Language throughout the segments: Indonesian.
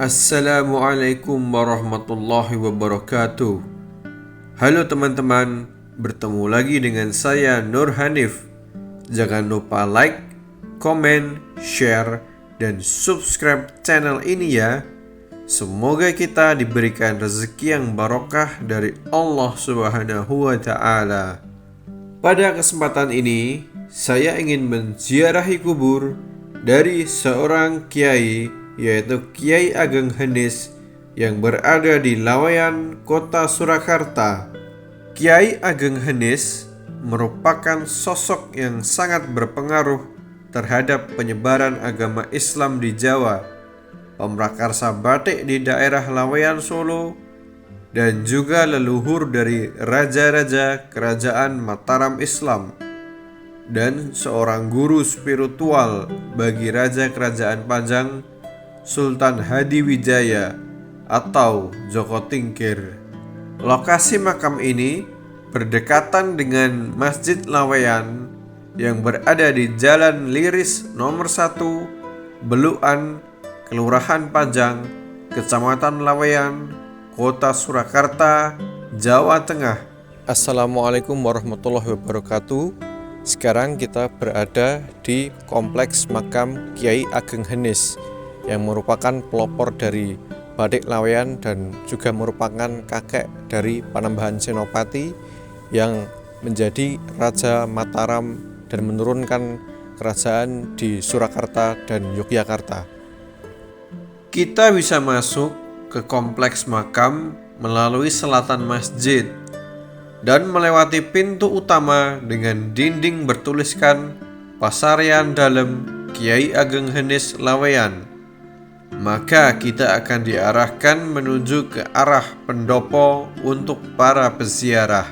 Assalamualaikum warahmatullahi wabarakatuh. Halo teman-teman, bertemu lagi dengan saya Nur Hanif. Jangan lupa like, komen, share, dan subscribe channel ini ya. Semoga kita diberikan rezeki yang barokah dari Allah Subhanahu wa Ta'ala. Pada kesempatan ini, saya ingin menziarahi kubur dari seorang kiai, yaitu Kiai Ageng Henis yang berada di Laweyan, Kota Surakarta. Kiai Ageng Henis merupakan sosok yang sangat berpengaruh terhadap penyebaran agama Islam di Jawa, pemrakarsa batik di daerah Laweyan Solo, dan juga leluhur dari raja-raja kerajaan Mataram Islam, dan seorang guru spiritual bagi raja kerajaan Pajang Sultan Hadiwijaya atau Joko Tingkir. Lokasi makam ini berdekatan dengan Masjid Laweyan yang berada di Jalan Liris nomor 1, Belukan, Kelurahan Pajang, Kecamatan Laweyan, Kota Surakarta, Jawa Tengah. Assalamualaikum warahmatullahi wabarakatuh. Sekarang kita berada di kompleks makam Kiai Ageng Henis yang merupakan pelopor dari batik Laweyan dan juga merupakan kakek dari Panembahan Senopati yang menjadi Raja Mataram dan menurunkan kerajaan di Surakarta dan Yogyakarta. Kita bisa masuk ke kompleks makam melalui selatan masjid dan melewati pintu utama dengan dinding bertuliskan Pasarian Dalem Kiai Ageng Henis Laweyan. Maka kita akan diarahkan menuju ke arah pendopo untuk para peziarah.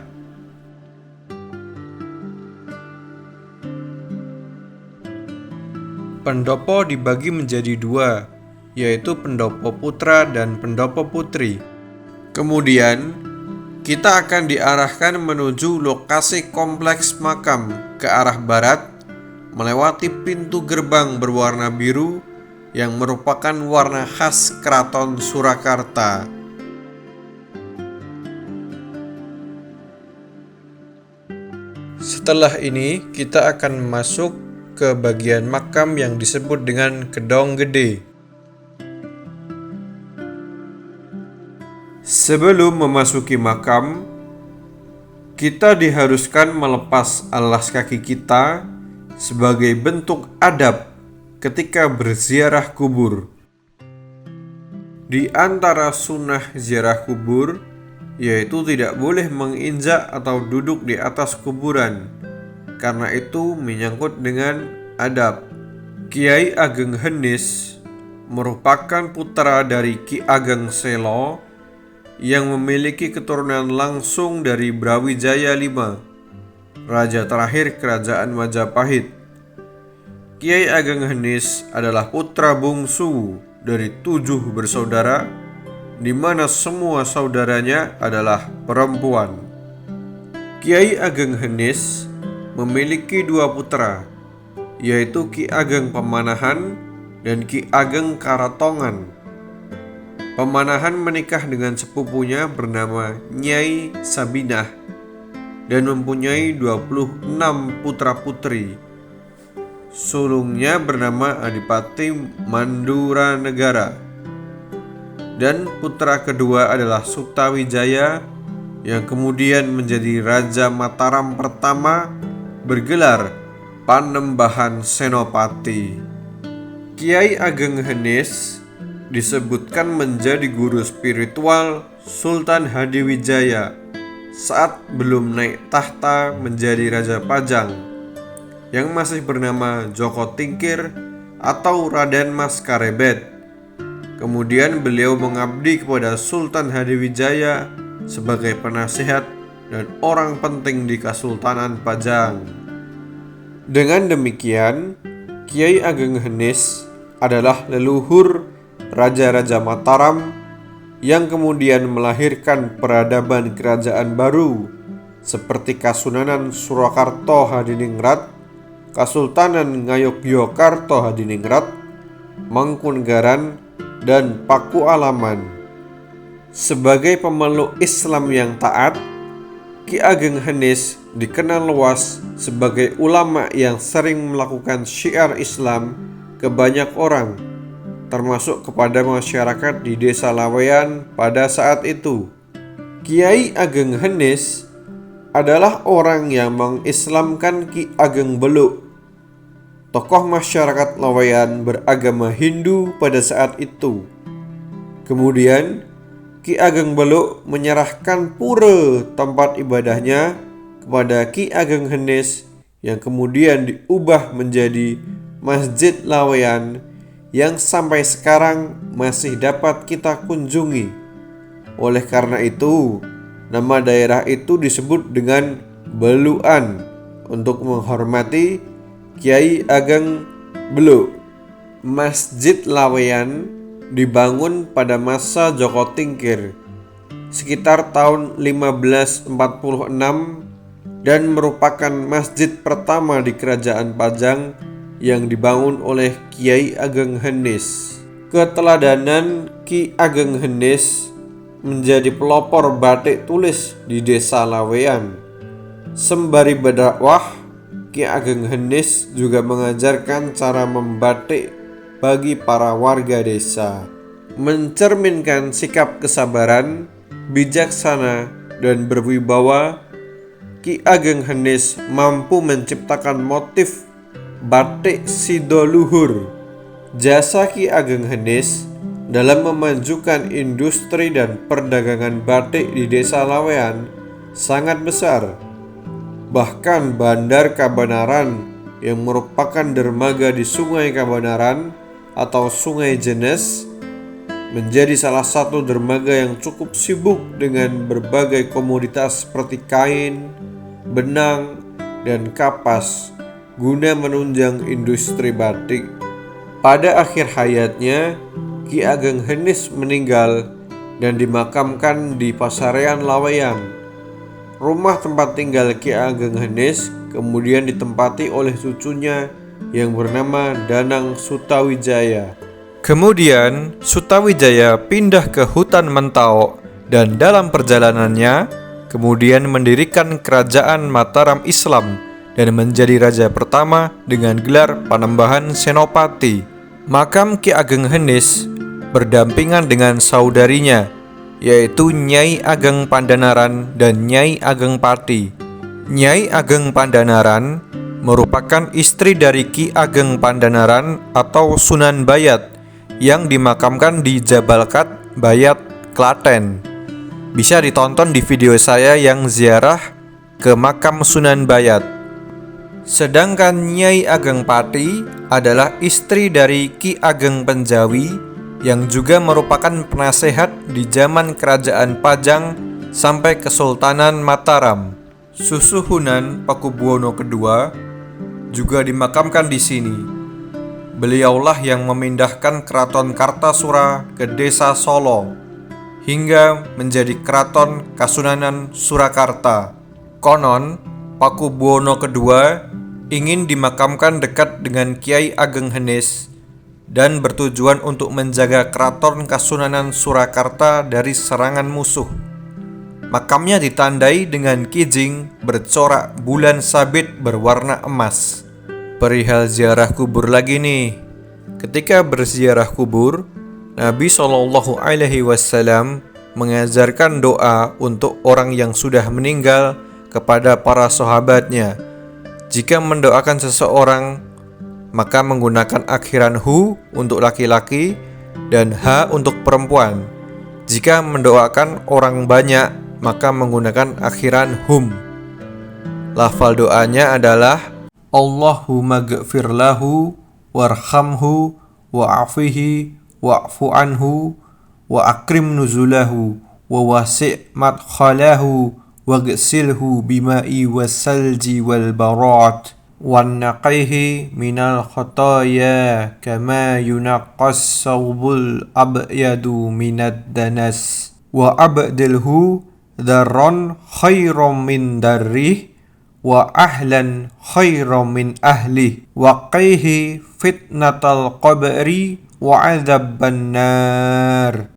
Pendopo dibagi menjadi dua, yaitu pendopo putra dan pendopo putri. Kemudian kita akan diarahkan menuju lokasi kompleks makam ke arah barat, melewati pintu gerbang berwarna biru yang merupakan warna khas Keraton Surakarta. Setelah ini kita akan masuk ke bagian makam yang disebut dengan Gedong Gede. Sebelum memasuki makam, kita diharuskan melepas alas kaki kita sebagai bentuk adab ketika berziarah kubur. Di antara sunnah ziarah kubur, yaitu tidak boleh menginjak atau duduk di atas kuburan, karena itu menyangkut dengan adab. Kiai Ageng Henis merupakan putra dari Ki Ageng Selo yang memiliki keturunan langsung dari Brawijaya V, raja terakhir kerajaan Majapahit. Kiai Ageng Henis adalah putra bungsu dari 7 bersaudara, di mana semua saudaranya adalah perempuan. Kiai Ageng Henis memiliki 2 putra, yaitu Ki Ageng Pemanahan dan Ki Ageng Karatongan. Pemanahan menikah dengan sepupunya bernama Nyai Sabinah dan mempunyai 26 putra-putri. Sulungnya bernama Adipati Manduranegara, dan putra kedua adalah Suktawijaya yang kemudian menjadi Raja Mataram pertama bergelar Panembahan Senopati. Kiai Ageng Henis disebutkan menjadi guru spiritual Sultan Hadiwijaya saat belum naik tahta menjadi Raja Pajang, yang masih bernama Joko Tingkir atau Raden Mas Karebet. Kemudian beliau mengabdi kepada Sultan Hadiwijaya sebagai penasihat dan orang penting di Kesultanan Pajang. Dengan demikian, Kiai Ageng Henis adalah leluhur Raja-Raja Mataram yang kemudian melahirkan peradaban kerajaan baru seperti Kasunanan Surakarta Hadiningrat, Kasultanan Ngayogyakarta Hadiningrat, Mangkunegaran, dan Paku Alaman. Sebagai pemeluk Islam yang taat, Ki Ageng Henis dikenal luas sebagai ulama yang sering melakukan syiar Islam ke banyak orang, termasuk kepada masyarakat di Desa Laweyan pada saat itu. Kiai Ageng Henis adalah orang yang mengislamkan Ki Ageng Beluk, tokoh masyarakat Laweyan beragama Hindu pada saat itu. Kemudian Ki Ageng Beluk menyerahkan pura tempat ibadahnya kepada Ki Ageng Henis yang kemudian diubah menjadi Masjid Laweyan yang sampai sekarang masih dapat kita kunjungi. Oleh karena itu, nama daerah itu disebut dengan Belukan untuk menghormati Kiai Ageng Beluk. Masjid Laweyan dibangun pada masa Joko Tingkir sekitar tahun 1546 dan merupakan masjid pertama di Kerajaan Pajang yang dibangun oleh Kiai Ageng Henis. Keteladanan Ki Ageng Henis menjadi pelopor batik tulis di Desa Laweyan. Sembari berdakwah, Ki Ageng Henis juga mengajarkan cara membatik bagi para warga desa, mencerminkan sikap kesabaran, bijaksana, dan berwibawa. Ki Ageng Henis mampu menciptakan motif batik Sidoluhur. Jasa Ki Ageng Henis dalam memajukan industri dan perdagangan batik di Desa Laweyan sangat besar. Bahkan Bandar Kabanaran yang merupakan dermaga di Sungai Kabanaran atau Sungai Jenes menjadi salah satu dermaga yang cukup sibuk dengan berbagai komoditas seperti kain, benang, dan kapas guna menunjang industri batik. Pada akhir hayatnya, Ki Ageng Henis meninggal dan dimakamkan di Pasarean Laweyan. Rumah tempat tinggal Ki Ageng Henis kemudian ditempati oleh cucunya yang bernama Danang Sutawijaya. Kemudian Sutawijaya pindah ke hutan Mentau dan dalam perjalanannya kemudian mendirikan kerajaan Mataram Islam dan menjadi raja pertama dengan gelar Panembahan Senopati. Makam Ki Ageng Henis berdampingan dengan saudarinya, yaitu Nyai Ageng Pandanaran dan Nyai Ageng Pati. Nyai Ageng Pandanaran merupakan istri dari Ki Ageng Pandanaran atau Sunan Bayat yang dimakamkan di Jabalkat, Bayat, Klaten. Bisa ditonton di video saya yang ziarah ke makam Sunan Bayat. Sedangkan Nyai Ageng Pati adalah istri dari Ki Ageng Penjawi yang juga merupakan penasehat di zaman Kerajaan Pajang sampai Kesultanan Mataram. Susuhunan Pakubuwono II juga dimakamkan di sini. Beliaulah yang memindahkan Keraton Kartasura ke Desa Solo hingga menjadi Keraton Kasunanan Surakarta. Konon, Pakubuwono II ingin dimakamkan dekat dengan Kiai Ageng Henis dan bertujuan untuk menjaga Keraton Kasunanan Surakarta dari serangan musuh. Makamnya ditandai dengan kijing bercorak bulan sabit berwarna emas. Perihal ziarah kubur lagi nih. Ketika berziarah kubur, Nabi SAW mengajarkan doa untuk orang yang sudah meninggal kepada para sahabatnya. Jika mendoakan seseorang, maka menggunakan akhiran hu untuk laki-laki dan ha untuk perempuan. Jika mendoakan orang banyak, maka menggunakan akhiran hum. Lafal doanya adalah Allahumma ghfir lahu warhamhu wa'afihi wa'fu anhu wa akrim nuzulahu wa wasi' madkhalahu waghsilhu bima'i wassalji wal barat wan naqihi minal khataya kama yunaqqas sawbul abyadu minad danas wa abdilhu darron khairam min darrih wa ahlan khairam min ahli wa qihi fitnatal qabri وعذاب النار.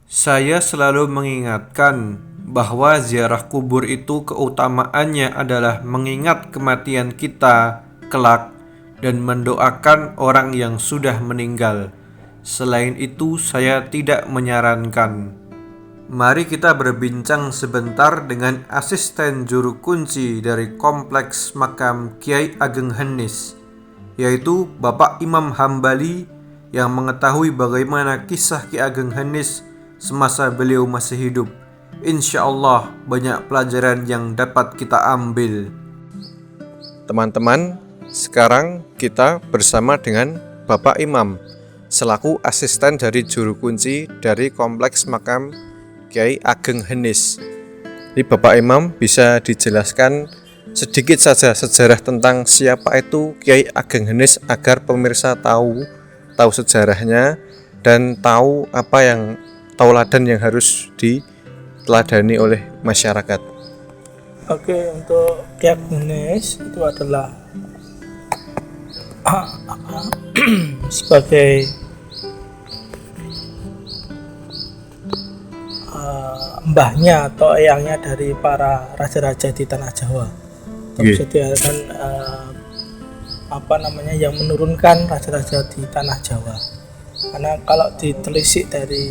Saya selalu mengingatkan bahwa ziarah kubur itu keutamaannya adalah mengingat kematian kita kelak dan mendoakan orang yang sudah meninggal. Selain itu, saya tidak menyarankan. Mari kita berbincang sebentar dengan asisten juru kunci dari kompleks makam Kiai Ageng Henis, yaitu Bapak Imam Hambali yang mengetahui bagaimana kisah Ki Ageng Henis semasa beliau masih hidup. Insya Allah banyak pelajaran yang dapat kita ambil. Teman-teman, sekarang kita bersama dengan Bapak Imam selaku asisten dari juru kunci dari kompleks makam Kiai Ageng Henis. Ini Bapak Imam bisa dijelaskan sedikit saja sejarah tentang siapa itu Kiai Ageng Henis agar pemirsa tahu sejarahnya dan tahu apa yang tauladan yang harus diteladani oleh masyarakat. Oke, untuk Kiai Ageng Henis itu adalah sebagai mbahnya atau eyangnya dari para raja-raja di tanah Jawa. Bisa dikatakan yang menurunkan raja-raja di tanah Jawa. Karena kalau ditelisik dari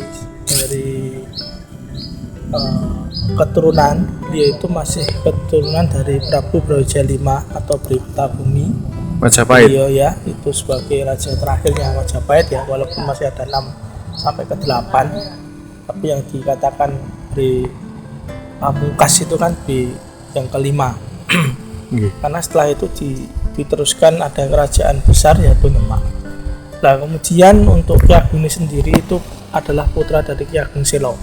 keturunan, dia itu masih keturunan dari Prabu Brawijaya V atau Brittabumi Majapahit. Iya ya, itu sebagai raja terakhirnya Majapahit ya, walaupun masih ada 6 sampai ke 8, tapi yang dikatakan di Pamungkas itu kan di yang kelima. Karena setelah itu diteruskan ada kerajaan besar yaitu Demak. Nah, kemudian untuk Ki Ageng ini sendiri itu adalah putra dari Ki Ageng Selo.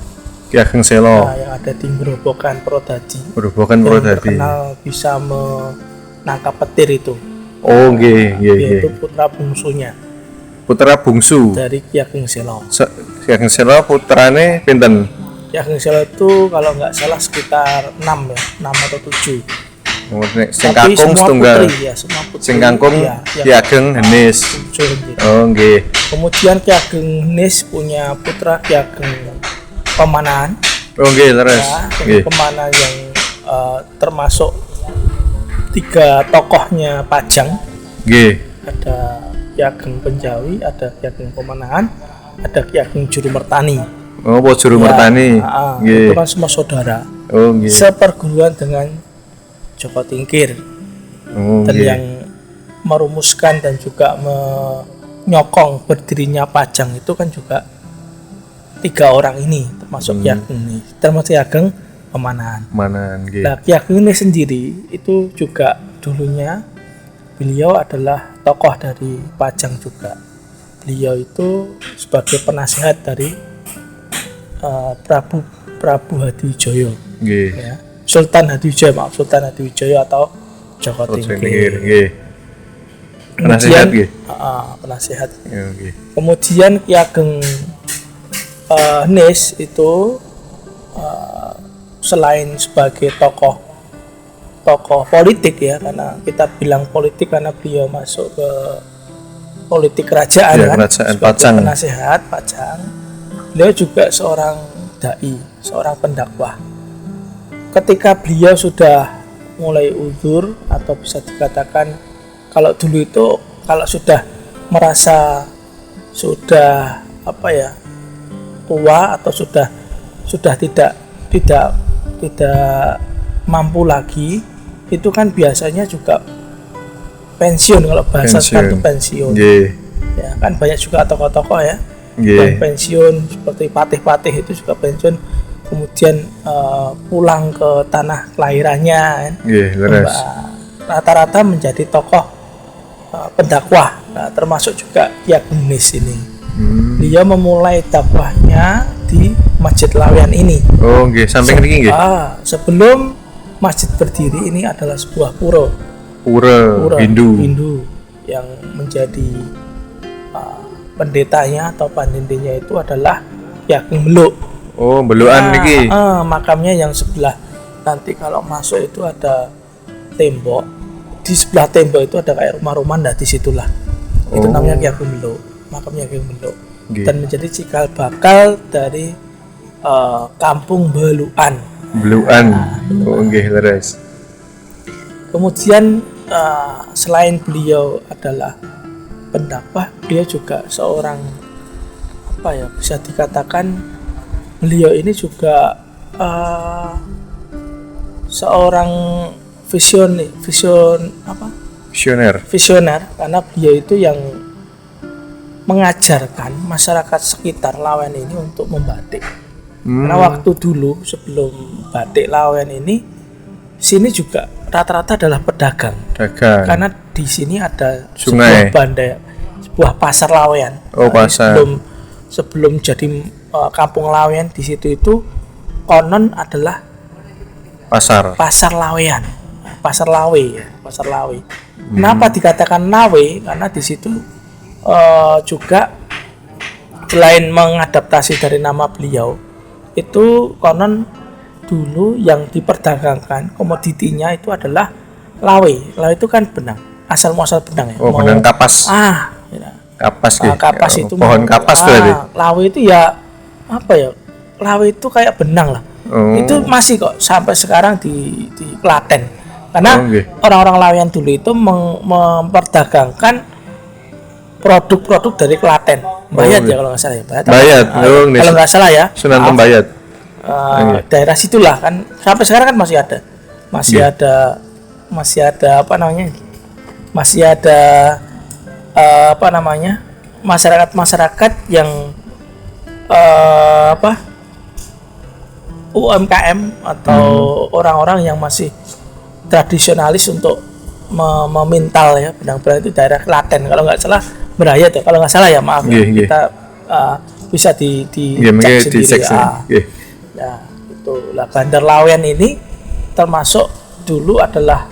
Ki Ageng Selo. Nah, yang ada di Grobogan Purwodadi. Yang terkenal bisa menangkap petir itu. Oh, nggih. Yaitu putra bungsunya. Putra bungsu Dari Ki Ageng Selo. Ki Ageng Selo putrane pinten? Ki Ageng Selo itu kalau nggak salah sekitar 6 atau 7. Sing kakung setunggal. Putri, ya, semua putri. Sing kakung Ki Ageng Henis. Oh, nggih. Kemudian Ki Ageng Henis punya putra Ki Ageng Pemanahan. Oh, nggih, leres. Ya, Pemanahan yang termasuk 3 tokohnya Pajang. Nggih. Ada Ki Ageng Penjawi, ada Ki Ageng Pemanahan, ada Ki Ageng Jurumertani. Oh, Jurumertani. Itu kan semua saudara. Oh, nggih. Seperguruan dengan Joko Tingkir. Dan yang merumuskan dan juga menyokong berdirinya Pajang itu kan juga 3 orang ini, termasuk Ki Ageng ini, termasuk Ki Ageng Pemanahan. Nah, Ki Ageng ini sendiri itu juga dulunya beliau adalah tokoh dari Pajang juga. Beliau itu sebagai penasihat dari Prabu Hadiwijoyo. Ya. Sultan Hadiwijoyo atau Joko Tingkir. Penasihat penasihat. Kemudian Ki Ageng Henis itu selain sebagai tokoh politik ya, karena kita bilang politik karena beliau masuk ke politik kerajaan kerajaan sebagai Pajang. Penasihat Pajang. Beliau juga seorang dai, seorang pendakwah. Ketika beliau sudah mulai uzur atau bisa dikatakan kalau dulu itu kalau sudah merasa sudah tua atau sudah tidak mampu lagi, itu kan biasanya juga pensiun, kalau bahasa sekarang itu pensiun. Ya kan banyak juga tokoh-tokoh ya yang pensiun, seperti patih-patih itu juga pensiun, kemudian pulang ke tanah kelahirannya kan. Rata-rata menjadi tokoh pendakwah. Nah, termasuk juga Ki Ageng Henis ini. Dia memulai dakwahnya di Masjid Laweyan ini. Oh, nggih, samping niki nggih. Sebelum masjid berdiri ini adalah sebuah pura Hindu yang menjadi pendetanya atau pandindinya itu adalah Ki Ageng Meluk. Oh, belukan niki. Makamnya yang sebelah nanti kalau masuk itu ada tembok. Di sebelah tembok itu ada kayak rumah-rumah, nah disitulah. Itu namanya Ki Ageng Beluk, makamnya Ki Ageng Beluk. Dan menjadi cikal bakal dari kampung Belukan. Oh, nggih, leres. Kemudian selain beliau adalah pendakwah, beliau juga seorang bisa dikatakan beliau ini juga seorang visioner karena beliau itu yang mengajarkan masyarakat sekitar Lawen ini untuk membatik. Karena waktu dulu sebelum batik Lawen ini, sini juga rata-rata adalah pedagang. Karena di sini ada sungai, sebuah pasar Lawen. Pasar. Sebelum jadi kampung Lawen, di situ itu konon adalah pasar Lawean, pasar Lawe ya, pasar Lawe. Kenapa dikatakan Lawe? Karena di situ juga selain mengadaptasi dari nama beliau, itu konon dulu yang diperdagangkan komoditinya itu adalah lawe. Lawe itu kan benang, asal muasal benang ya. Benang kapas. Ya. Kapas itu pohon kapas berarti. Lawe itu ya lawe itu kayak benang lah. Itu masih kok sampai sekarang di Klaten. Karena orang-orang Lawean dulu itu memperdagangkan produk-produk dari Klaten. Bayat ya kalau nggak salah ya. Bayat. Kalau nggak salah ya. Sunan Tembayat. Daerah situlah kan sampai sekarang kan masih ada. Masih ada masyarakat yang UMKM atau orang-orang yang masih tradisionalis untuk memintal ya benang-benang itu daerah Klaten kalau nggak salah Berayat ya kalau nggak salah ya, maaf kita bisa dicek sendiri ya itu lah. Bandar Lawen ini termasuk dulu adalah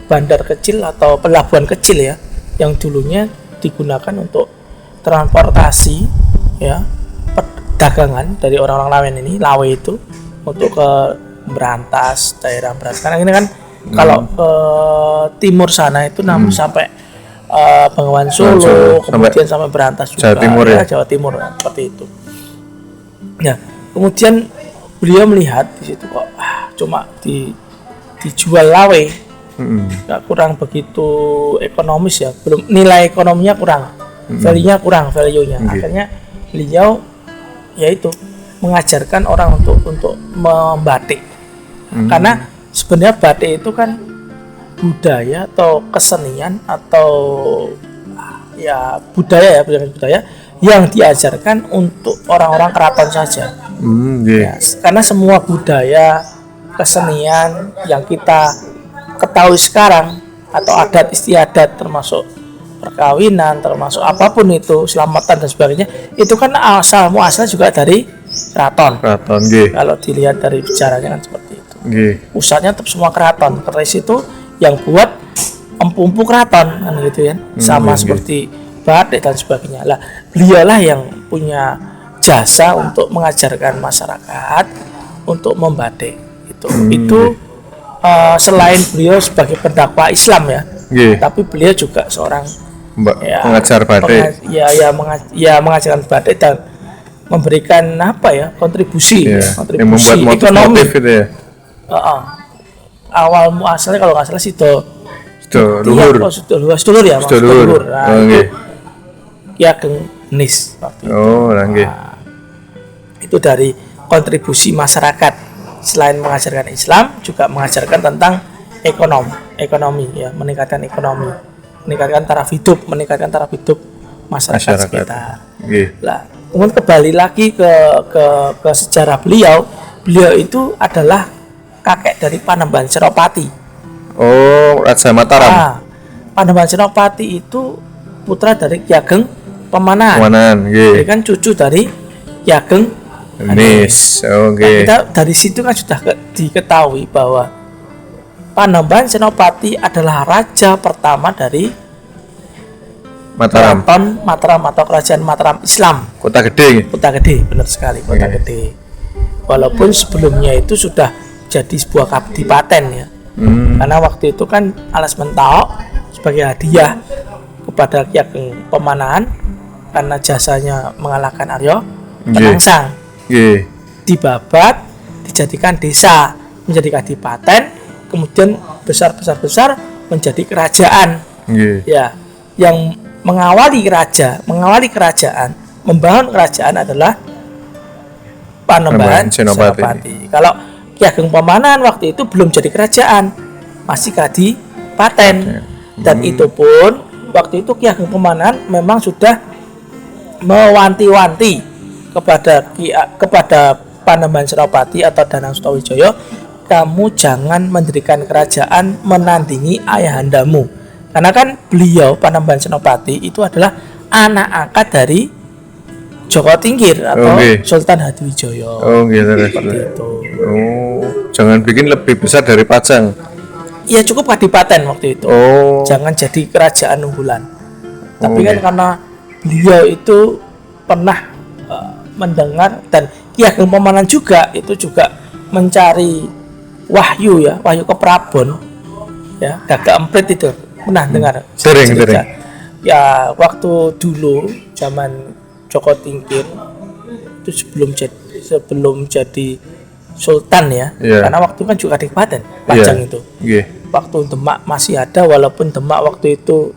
bandar kecil atau pelabuhan kecil ya, yang dulunya digunakan untuk transportasi ya perdagangan dari orang-orang Lawen ini, Lawe itu untuk ke Berantas, daerah Berantas. Karena ini kan kalau ke timur sana itu sampai Bengawan Solo, kemudian sampai Berantas juga, Jawa Timur ya, Jawa Timur seperti itu. Ya, kemudian beliau melihat di situ kok cuma dijual lawe, nggak kurang begitu ekonomis ya, belum nilai ekonominya kurang, value-nya kurang, value-nya. Akhirnya beliau yaitu mengajarkan orang untuk membatik, karena sebenarnya batik itu kan budaya atau kesenian atau ya budaya yang diajarkan untuk orang-orang keraton saja. Ya, karena semua budaya kesenian yang kita ketahui sekarang atau adat istiadat termasuk perkawinan, termasuk apapun itu, selamatan dan sebagainya, itu kan asal muasal juga dari keraton. Kalau dilihat dari bicaranya kan seperti itu. Pusatnya tetap semua keraton. Keris itu yang buat empu-empu keraton kan gitu ya. Sama seperti batik dan sebagainya. Lah, beliaulah yang punya jasa untuk mengajarkan masyarakat untuk membatik. Itu selain beliau sebagai pendakwah Islam ya. Tapi beliau juga seorang pengajar batik. Mengajarkan batik dan memberikan kontribusi kontribusi ekonomi gitu ya. Awal muasalnya kalau nggak salah Luhur. Sedulur ya, Sedulur. Ki Ageng Nis. Itu dari kontribusi masyarakat, selain mengajarkan Islam juga mengajarkan tentang ekonomi ya, meningkatkan ekonomi, meningkatkan taraf hidup masyarakat sekitar. Lah, kemudian kembali lagi ke sejarah beliau itu adalah kakek dari Panembahan Senopati. Raja Mataram. Panembahan Senopati itu putra dari Ki Ageng Pemanan. Jadi kan cucu dari Ki Ageng Nis. Kita dari situ kan sudah diketahui bahwa Panembahan Senopati adalah raja pertama dari Mataram atau kerajaan Mataram Islam. Kota Gede, benar sekali, Kota Gede. walaupun sebelumnya itu sudah jadi sebuah kadipaten ya. Karena waktu itu kan Alas Mentawai sebagai hadiah kepada Ki Ageng Pemanahan karena jasanya mengalahkan Arya Penangsang, dibabat, dijadikan desa, menjadi kadipaten, kemudian besar menjadi kerajaan. Ya, yang mengawali kerajaan, membangun kerajaan adalah Panembahan Senopati. Kalau Ki Ageng Pemanahan waktu itu belum jadi kerajaan, masih kadipaten. Dan itu pun waktu itu Ki Ageng Pemanahan memang sudah mewanti-wanti kepada Panembahan Senopati atau Danang Sutawijaya, kamu jangan mendirikan kerajaan menandingi ayahandamu. Karena kan beliau Panembahan Senopati itu adalah anak angkat dari Joko Tingkir atau Sultan Hadiwijaya. Seperti itu. Jangan bikin lebih besar dari Pajang. Ya cukup kadipaten waktu itu. Jangan jadi kerajaan unggulan. Tapi kan karena beliau itu pernah mendengar, dan Ki Ageng Pemanahan juga mencari wahyu ke Prabon. Ya, Gagak Emprit itu pernah dengar. Sering. Ya, waktu dulu zaman Joko Tingkir itu sebelum jadi sultan ya. Karena waktu kan juga kadipaten Pajang itu. Waktu Demak masih ada, walaupun Demak waktu itu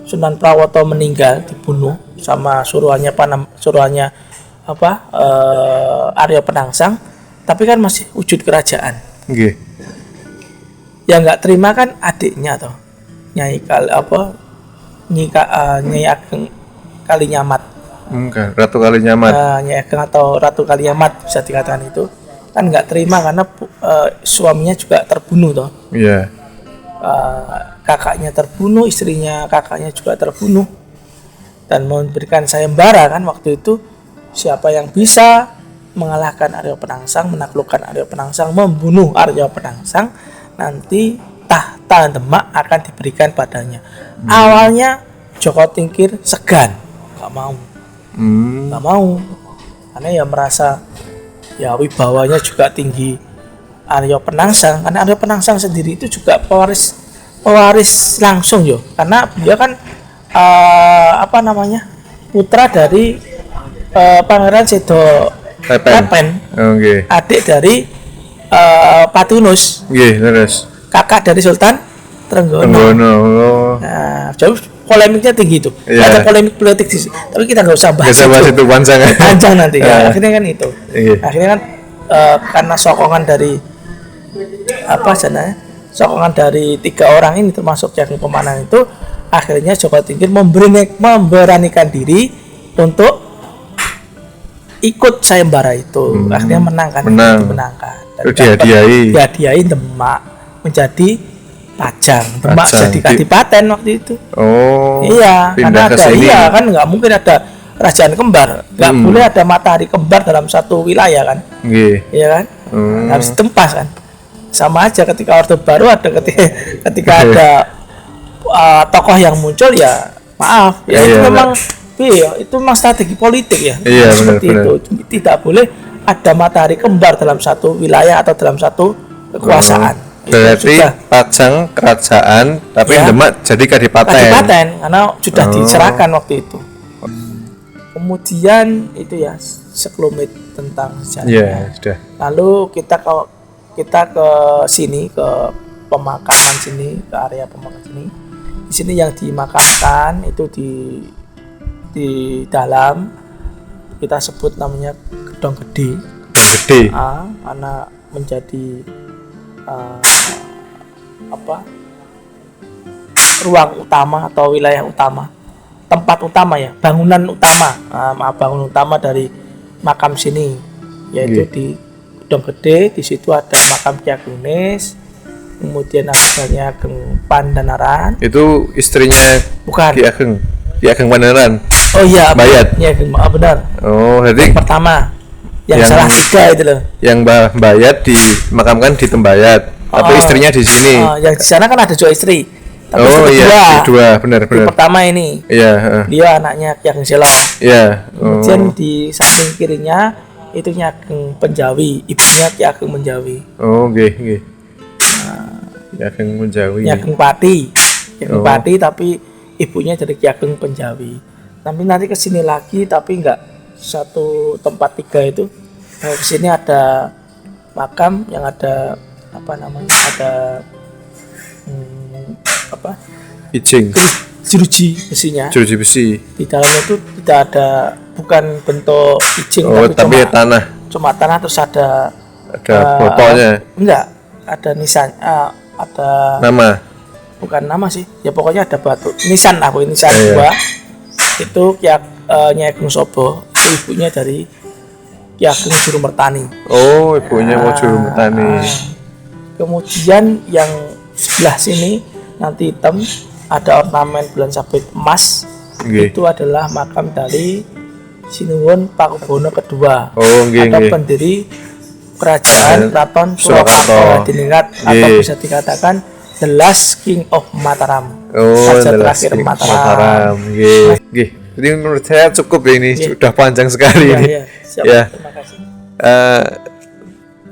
Sunan Prawoto meninggal, dibunuh sama suruhannya Arya Penangsang, tapi kan masih wujud kerajaan. Yang nggak terima kan adiknya toh, Nyai Ageng Kalinyamat. Ratu Kalinyamat. Nyai Ageng atau Ratu Kalinyamat bisa dikatakan itu kan nggak terima karena suaminya juga terbunuh toh. Kakaknya terbunuh, istrinya kakaknya juga terbunuh, dan memberikan sayembara kan waktu itu, siapa yang bisa mengalahkan Arya Penangsang, menaklukkan Arya Penangsang, membunuh Arya Penangsang, nanti tahta Demak akan diberikan padanya. Awalnya Joko Tingkir segan, nggak mau, karena ya merasa ya wibawanya juga tinggi Arya Penangsang, karena Arya Penangsang sendiri itu juga pewaris langsung karena dia kan putra dari Pangeran Sedo Lepen, adik dari Patunus, kakak dari Sultan Trenggono. Nah, jauh polemiknya tinggi itu. Ada polemik politik sih, tapi kita nggak usah bahas itu panjang nanti. Akhirnya kan itu. Akhirnya kan karena sokongan dari tiga orang ini termasuk Ki Ageng Pemanahan itu, akhirnya Joko Tingkir memberanikan diri untuk ikut sayembara itu. Akhirnya menangkan. Dihadiahi Demak menjadi Pajang. Demak jadi kadipaten waktu itu. Karena kan nggak mungkin ada kerajaan kembar, nggak boleh ada matahari kembar dalam satu wilayah kan. Iya kan, harus ditempas kan. Sama aja ketika Orde Baru ada ketika ada tokoh yang muncul, ya maaf ya, itu memang itu memang strategi politik ya. Seperti itu tidak boleh ada matahari kembar dalam satu wilayah atau dalam satu kekuasaan. Berarti Pajang kerajaan, tapi Demak jadi kadipaten karena sudah diserahkan waktu itu. Kemudian itu ya sekelumit tentang sejarahnya. Sudah. Lalu kita ke sini, ke pemakaman sini, ke area pemakaman sini. Di sini yang dimakamkan itu di dalam kita sebut namanya Gedong Gede. Karena menjadi ruang utama atau wilayah utama, tempat utama ya, bangunan utama dari makam sini, yaitu di Gedong Gede. Di situ ada makam Ki Ageng Unis, kemudian ada Ki Ageng Pandhanaran. Itu istrinya bukan Ki Ageng Pandhanaran. Oh iya, Bayat. Ya, benar. Jadi yang pertama yang salah tiga itu loh. Yang Bayat dimakamkan di Tembayat, tapi istrinya di sini. Yang di sana kan ada dua istri. Tapi dua, benar. Yang pertama ini. Dia anaknya Ki Ageng Selo. Iya. Kemudian di samping kirinya itu Ki Ageng Penjawi, ibunya Ki Ageng Menjawi. Oh, nggih. Ki Ageng Menjawi. Ki Ageng Pati. Ki Ageng Pati tapi ibunya dari Ki Ageng Penjawi. Tapi nanti ke sini lagi tapi enggak satu tempat 3 itu. Ke sini ada makam yang ada apa namanya? Ada Ijing. jeruji besinya. Jeruji besi. Di dalamnya itu tidak ada, bukan bentuk ijing tapi tanah. Cuma tanah, terus ada botolnya. Enggak, ada nisan, ada Nama. Bukan nama sih. Ya pokoknya ada batu. Nisan nisan Iya. 2. Itu Nyai Ageng Sobo, itu ibunya dari Ki Ageng Jurumertani. Oh, ibunya mau Jurumertani. Kemudian yang sebelah sini nanti hitam ada ornamen bulan sabit emas. Itu adalah makam dari Sinuwun Pakubono kedua. Atau pendiri kerajaan Keraton Surakarta Hadiningrat, atau bisa dikatakan the last king of Mataram. Raja terakhir Mataram. Jadi menurut saya cukup ini, sudah panjang sekali ini. Ya. Terima kasih.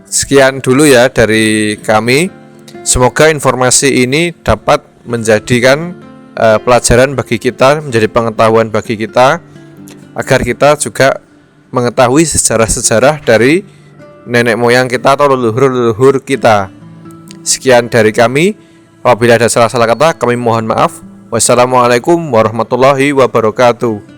Sekian dulu ya dari kami. Semoga informasi ini dapat menjadikan pelajaran bagi kita, menjadi pengetahuan bagi kita, agar kita juga mengetahui sejarah-sejarah dari nenek moyang kita atau leluhur-leluhur kita. Sekian dari kami. Apabila ada salah-salah kata, kami mohon maaf. Wassalamualaikum warahmatullahi wabarakatuh.